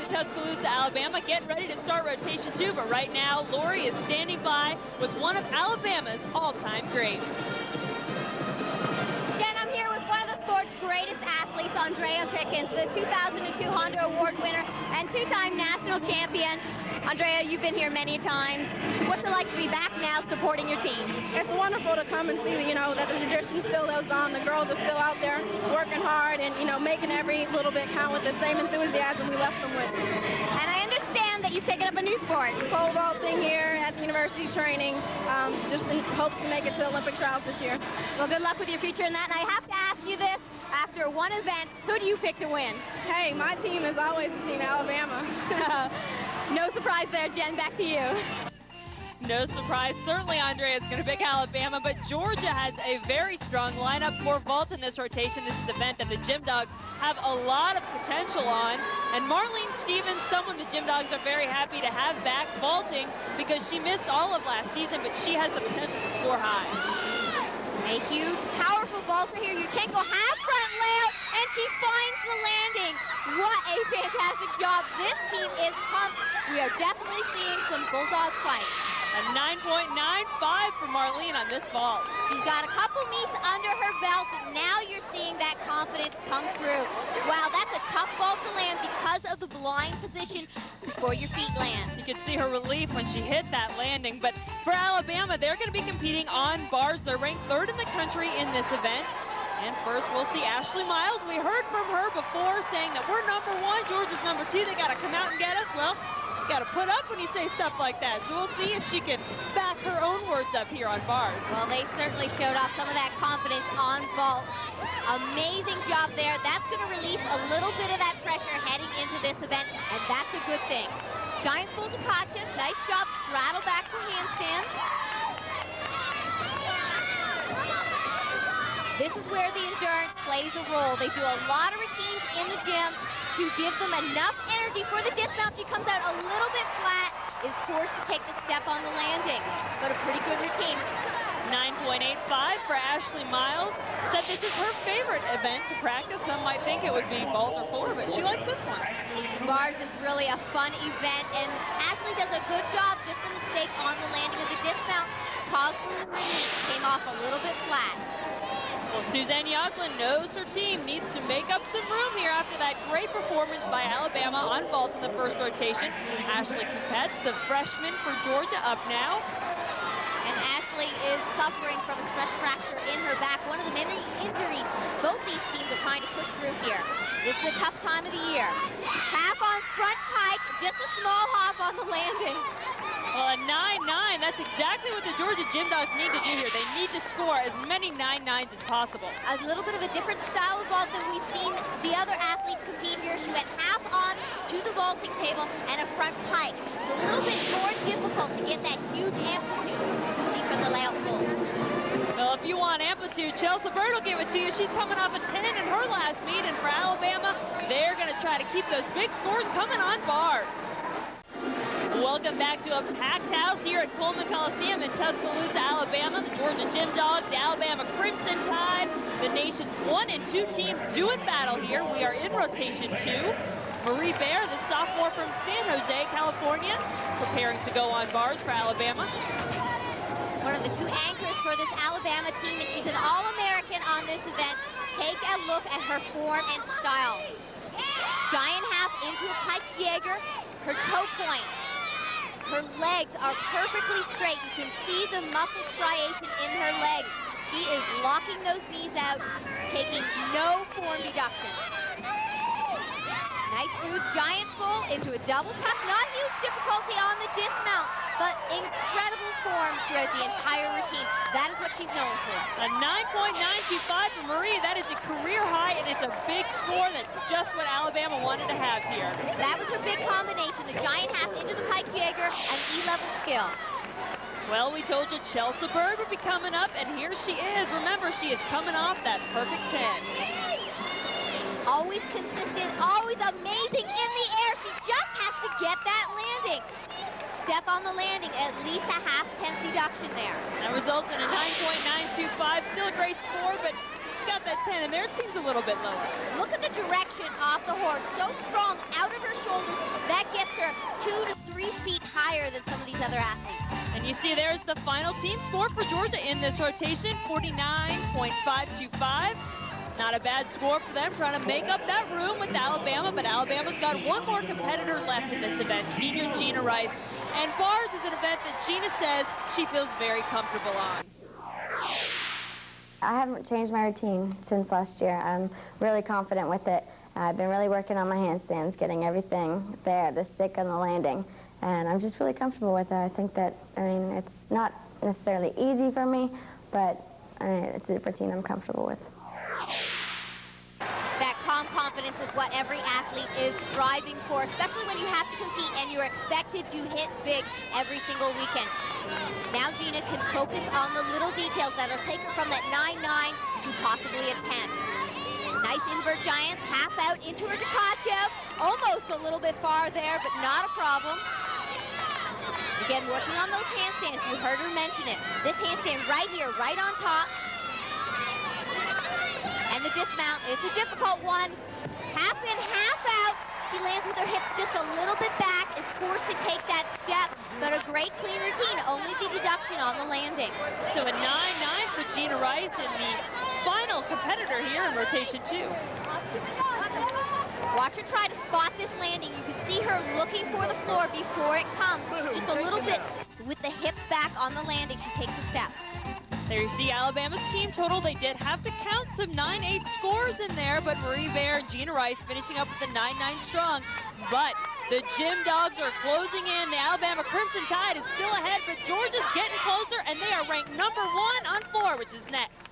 Tuscaloosa, Alabama, getting ready to start rotation 2, but right now, Lori is standing by with one of Alabama's all-time greats. Again, I'm here with one of the sport's greatest athletes, Andrea Pickens, the 2002 Honda Award winner and two-time national champion. Andrea, you've been here many times. What's it like to be back now supporting your team? It's wonderful to come and see, that the tradition still lives on. The girls are still out there working hard and, making every little bit count with the same enthusiasm we left them with. And I understand that you've taken up a new sport. Pole vaulting here at the university training, just in hopes to make it to Olympic trials this year. Well, good luck with your future in that. And I have to ask you this. After one event, who do you pick to win? Hey, my team is always the team, Alabama. No surprise there, Jen. Back to you. No surprise. Certainly Andrea is going to pick Alabama, but Georgia has a very strong lineup for vault in this rotation. This is an event that the Gym Dogs have a lot of potential on. And Marline Stevens, someone the Gym Dogs are very happy to have back vaulting because she missed all of last season, but she has the potential to score high. A huge, powerful vaulter here. Yurchenko half front layout, and she finds the landing. What a fantastic job. This team is pumped. We are definitely seeing some Bulldog fight. A 9.95 for Marline on this vault. She's got a couple meets under her belt, and now you're seeing that confidence come through. Wow, that's a tough vault to land because of the blind position before your feet land. You could see her relief when she hit that landing. But for Alabama, they're going to be competing on bars. They're ranked 3rd in the country in this event. And first, we'll see Ashley Miles. We heard from her before saying that we're number 1, Georgia's number 2. They got to come out and get us. Well, you got to put up when you say stuff like that. So we'll see if she can back her own words up here on bars. Well, they certainly showed off some of that confidence on vault. Amazing job there. That's going to release a little bit of that pressure heading into this event, and that's a good thing. Giant full to Katja. Nice job. Straddle back to handstand. This is where the endurance plays a role. They do a lot of routines in the gym to give them enough energy for the dismount. She comes out a little bit flat, is forced to take the step on the landing, but a pretty good routine. 9.85 for Ashley Miles. Said this is her favorite event to practice. Some might think it would be vault or floor, but she likes this one. Bars is really a fun event, and Ashley does a good job. Just a mistake on the landing of the dismount caused her to came off a little bit flat. Well, Suzanne Yoglin knows her team needs to make up some room here after that great performance by Alabama on vault in the first rotation. Ashley Kupets, the freshman for Georgia, up now. And Ashley is suffering from a stress fracture in her back, one of the many injuries both these teams are trying to push through here. This is a tough time of the year. Half on front pike, just a small hop on the landing. Well, a 9-9, that's exactly what the Georgia Gym Dogs need to do here. They need to score as many 9-9s as possible. A little bit of a different style of vault than we've seen the other athletes compete here. She went half on to the vaulting table and a front pike. It's a little bit more difficult to get that huge amplitude you see from the layout pulls. Well, if you want amplitude, Chelsa Byrd will give it to you. She's coming off a 10 in her last meet, and for Alabama, they're going to try to keep those big scores coming on bars. Welcome back to a packed house here at Coleman Coliseum in Tuscaloosa, Alabama. The Georgia Gym Dogs, the Alabama Crimson Tide, the nation's 1 and 2 teams doing battle here. We are in rotation 2. Marie Bear, the sophomore from San Jose, California, preparing to go on bars for Alabama. One of the 2 anchors for this Alabama team, and she's an All-American on this event. Take a look at her form and style. Giant half into a piked Jaeger, her toe point. Her legs are perfectly straight. You can see the muscle striation in her legs. She is locking those knees out, taking no form deduction. Nice smooth giant full into a double tuck. Not huge difficulty on the dismount, but incredible form throughout the entire routine. That is what she's known for. A 9.925 for Marie. That is a career high, and it's a big score. That's just what Alabama wanted to have here. That was her big combination, the giant half into the pike Jaeger and E-level skill. Well, we told you Chelsa Byrd would be coming up, and here she is. Remember, she is coming off that perfect 10. Always consistent, always amazing in the air. She just has to get that landing. Step on the landing, at least a half 10 deduction there. That results in a 9.925. Still a great score, but she got that 10, and there it seems a little bit lower. Look at the direction off the horse. So strong out of her shoulders, higher than some of these other athletes. And you see there's the final team score for Georgia in this rotation, 49.525. Not a bad score for them, trying to make up that room with Alabama, but Alabama's got one more competitor left in this event, senior Jeana Rice. And bars is an event that Jeana says she feels very comfortable on. I haven't changed my routine since last year. I'm really confident with it. I've been really working on my handstands, getting everything there, the stick and the landing, and I'm just really comfortable with it. I think that, it's not necessarily easy for me, but it's a routine I'm comfortable with. That calm confidence is what every athlete is striving for, especially when you have to compete and you're expected to hit big every single weekend. Now Jeana can focus on the little details that'll take her from that 9-9 to possibly a 10. Nice invert giant, half out into her Ducato. Almost a little bit far there, but not a problem. Again, working on those handstands. You heard her mention it. This handstand right here, right on top. And the dismount is a difficult one. Half in, half out. She lands with her hips just a little bit back, is forced to take that step, but a great clean routine, only the deduction on the landing. So a 9-9 for Jeana Rice in the final competitor here in rotation 2. Watch her try to spot this landing. You can see her looking for the floor before it comes. Just a little bit with the hips back on the landing. She takes a step. There you see Alabama's team total. They did have to count some 9-8 scores in there, but Marie Bear and Jeana Rice finishing up with a 9-9 strong. But the Gym Dogs are closing in. The Alabama Crimson Tide is still ahead, but Georgia's getting closer, and they are ranked #1 on floor, which is next.